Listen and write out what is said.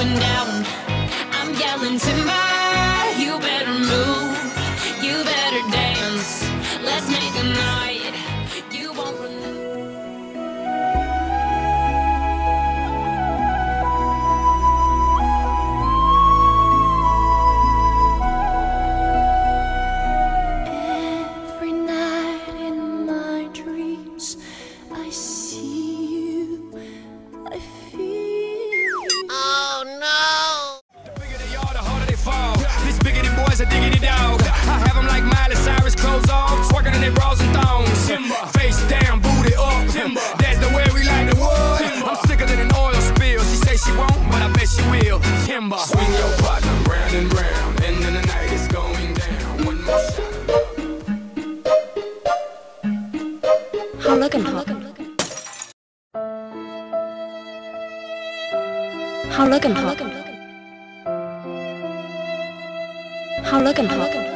going down. I'm yelling timber, you better move, you better dance. Let's make a night you won't remember. Every night in my dreams I see you, I feel. Oh no! The bigger they are, the harder they fall. This bigger than boys, a diggity dog. I have them like Miley Cyrus, clothes off, twerking in their bras and thongs. Face down, booty up. That's the way we like the wood. I'm sicker than an oil spill. She say she won't, but I bet she will. Timber. Swing your partner round and round, and then the night is going down. One more shot. How looking hot? How looking hot? How looking hot?